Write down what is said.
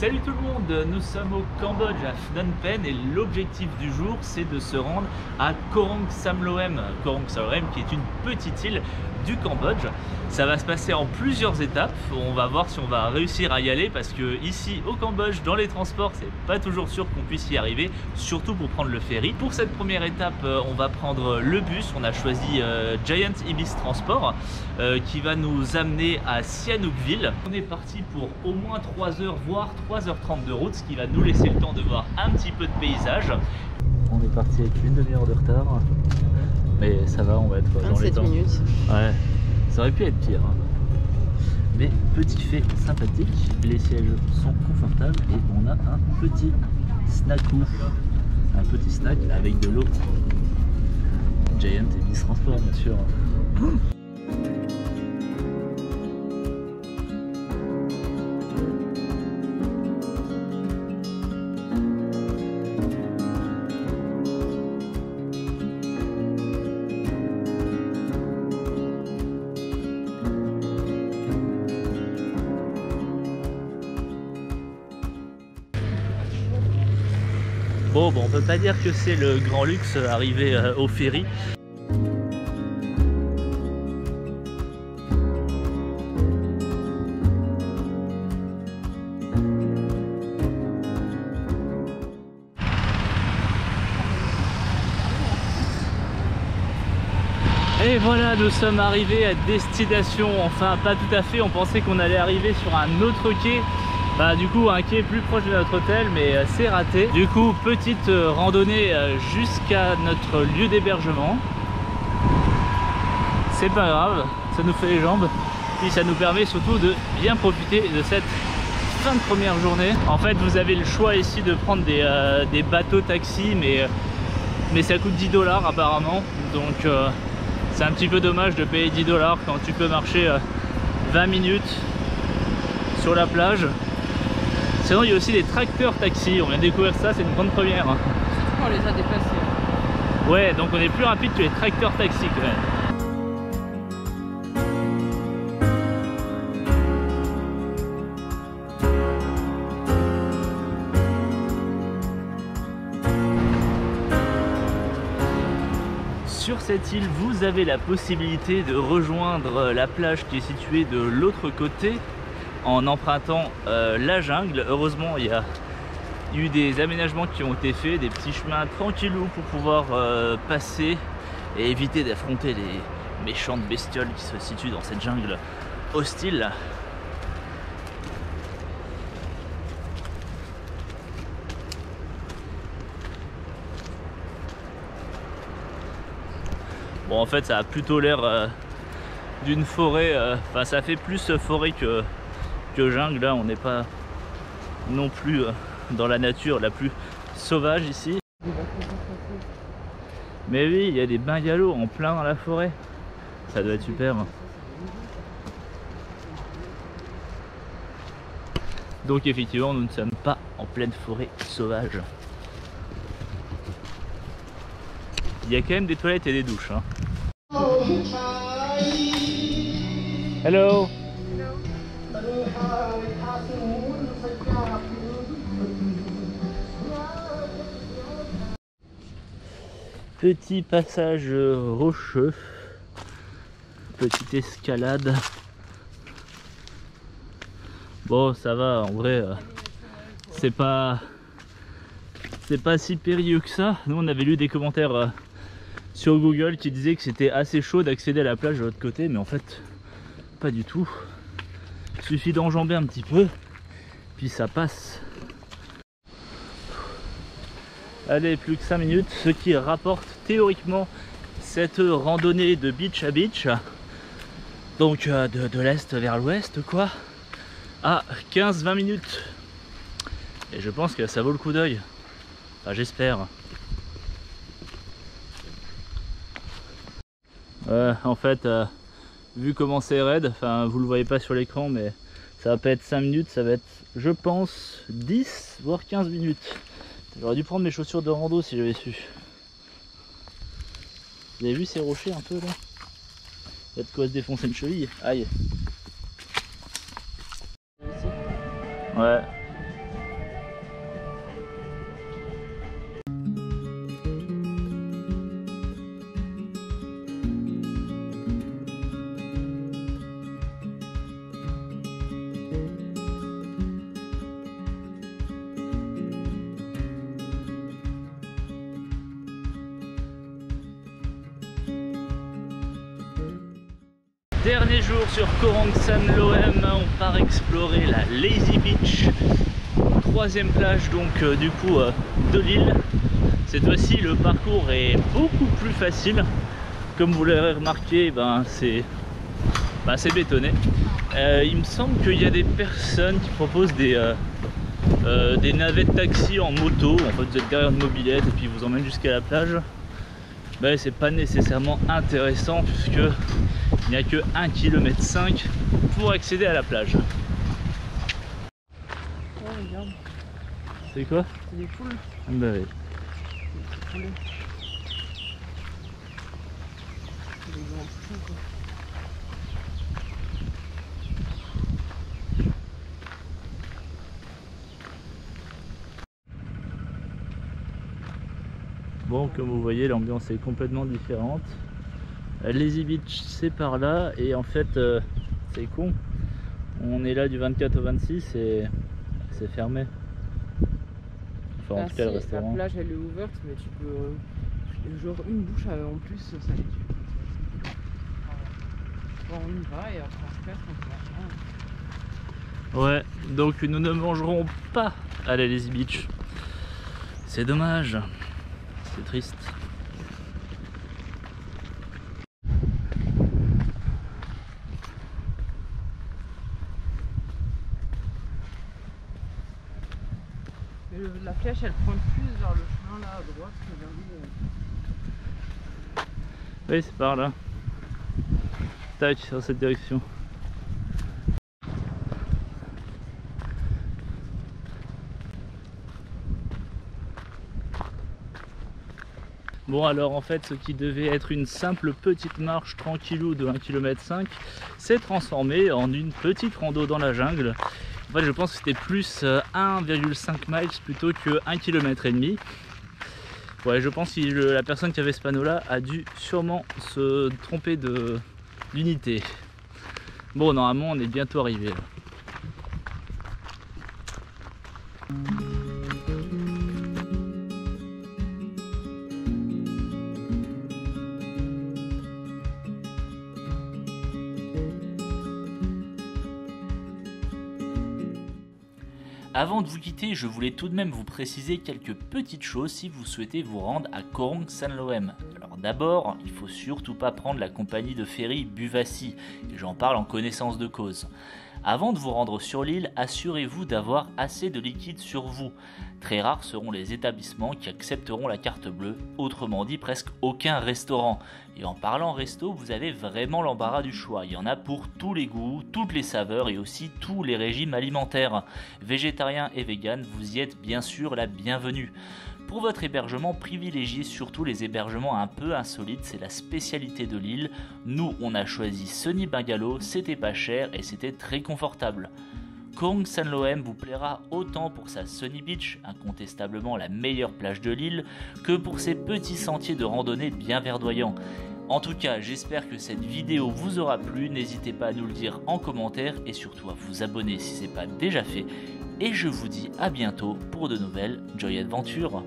Salut tout le monde, nous sommes au Cambodge à Phnom Penh et l'objectif du jour c'est de se rendre à Korong Samloem. Korong Samloem qui est une petite île du Cambodge. Ça va se passer en plusieurs étapes, on va voir si on va réussir à y aller parce que ici au Cambodge dans les transports c'est pas toujours sûr qu'on puisse y arriver, surtout pour prendre le ferry. Pour cette première étape on va prendre le bus, on a choisi Giant Ibis Transport qui va nous amener à Sihanoukville. On est parti pour au moins 3 heures voire 3h30 de route, ce qui va nous laisser le temps de voir un petit peu de paysage. On est parti avec une demi-heure de retard, mais ça va, on va être dans les temps. 27 minutes. Ouais, ça aurait pu être pire. Mais petit fait sympathique, les sièges sont confortables et on a un petit snackou, un petit snack avec de l'eau. Giant Ibis Transport bien sûr. Bon, on peut pas dire que c'est le grand luxe arrivé au ferry. Et voilà, nous sommes arrivés à destination. Enfin, pas tout à fait, on pensait qu'on allait arriver sur un autre quai. Bah, du coup un quai plus proche de notre hôtel, mais c'est raté. Du coup petite randonnée jusqu'à notre lieu d'hébergement. C'est pas grave, ça nous fait les jambes. Puis ça nous permet surtout de bien profiter de cette fin de première journée. En fait vous avez le choix ici de prendre des bateaux taxis, mais ça coûte 10 $ apparemment. Donc c'est un petit peu dommage de payer 10 $ quand tu peux marcher 20 minutes sur la plage. Sinon il y a aussi des tracteurs taxis, on vient de découvrir ça, c'est une grande première. On les a déplacés. Ouais, donc on est plus rapide que les tracteurs taxis quand même. Sur cette île, vous avez la possibilité de rejoindre la plage qui est située de l'autre côté en empruntant la jungle. Heureusement il y a eu des aménagements qui ont été faits, des petits chemins tranquillou pour pouvoir passer et éviter d'affronter les méchantes bestioles qui se situent dans cette jungle hostile. Bon, en fait ça a plutôt l'air d'une forêt, enfin ça fait plus forêt que jungle. Là on n'est pas non plus dans la nature la plus sauvage ici. Mais oui, il y a des bungalows en plein dans la forêt, ça doit être super. Donc effectivement nous ne sommes pas en pleine forêt sauvage. Il y a quand même des toilettes et des douches hein. Hello. Petit passage rocheux, petite escalade. Bon ça va, en vrai c'est pas si périlleux que ça. Nous on avait lu des commentaires sur Google qui disaient que c'était assez chaud d'accéder à la plage de l'autre côté, mais en fait pas du tout. Il suffit d'enjamber un petit peu puis ça passe. Allez, plus que 5 minutes, ce qui rapporte théoriquement cette randonnée de beach à beach, donc de l'est vers l'ouest quoi, à 15-20 minutes. Et je pense que ça vaut le coup d'œil, enfin j'espère. En fait vu comment c'est raide, enfin vous le voyez pas sur l'écran, mais ça va pas être 5 minutes, ça va être je pense 10 voire 15 minutes. J'aurais dû prendre mes chaussures de rando si j'avais su. Vous avez vu ces rochers un peu là? Il y a de quoi se défoncer une cheville. Aïe. Ouais. Dernier jour sur Koh Rang San Loem, on part explorer la Lazy Beach, troisième plage donc du coup de l'île. Cette fois-ci le parcours est beaucoup plus facile, comme vous l'avez remarqué, c'est bétonné. Il me semble qu'il y a des personnes qui proposent des navettes taxi en moto. En fait vous êtes derrière une mobilette et puis ils vous emmènent jusqu'à la plage. Ben, c'est pas nécessairement intéressant puisque il n'y a que 1,5 km pour accéder à la plage. Oh, regarde. C'est quoi? C'est des poules. Bah oui. C'est des grands poules, quoi. Bon, comme vous voyez, l'ambiance est complètement différente. Lazy Beach c'est par là et en fait c'est con, on est là du 24 au 26 et c'est fermé. Enfin en tout cas le restaurant. La plage elle est ouverte mais tu peux genre une bouche en plus ça les tue. Bon, on y va et après on se casse on peut Ouais, donc nous ne mangerons pas à la Lazy Beach. C'est dommage, c'est triste. La flèche elle pointe plus vers le chemin là à droite que vers nous. Oui, c'est par là. Tac, dans cette direction. Bon alors en fait ce qui devait être une simple petite marche tranquillou de 1,5 km s'est transformé en une petite rando dans la jungle. En fait je pense que c'était plus 1,5 miles plutôt que 1,5 km. Ouais, je pense que la personne qui avait ce panneau là a dû sûrement se tromper d'unité. Bon normalement on est bientôt arrivé là. Avant de vous quitter, je voulais tout de même vous préciser quelques petites choses si vous souhaitez vous rendre à Koh Rang San Loem. Alors d'abord, il faut surtout pas prendre la compagnie de ferry Buvassi, et j'en parle en connaissance de cause. Avant de vous rendre sur l'île, assurez-vous d'avoir assez de liquide sur vous. Très rares seront les établissements qui accepteront la carte bleue, autrement dit presque aucun restaurant. Et en parlant resto, vous avez vraiment l'embarras du choix. Il y en a pour tous les goûts, toutes les saveurs et aussi tous les régimes alimentaires. Végétarien et vegan, vous y êtes bien sûr la bienvenue. Pour votre hébergement, privilégiez surtout les hébergements un peu insolites, c'est la spécialité de l'île. Nous, on a choisi Sunny Bungalow, c'était pas cher et c'était très confortable. Koh Rang San Loem vous plaira autant pour sa Sunny Beach, incontestablement la meilleure plage de l'île, que pour ses petits sentiers de randonnée bien verdoyants. En tout cas, j'espère que cette vidéo vous aura plu, n'hésitez pas à nous le dire en commentaire et surtout à vous abonner si ce n'est pas déjà fait. Et je vous dis à bientôt pour de nouvelles Joy Adventures.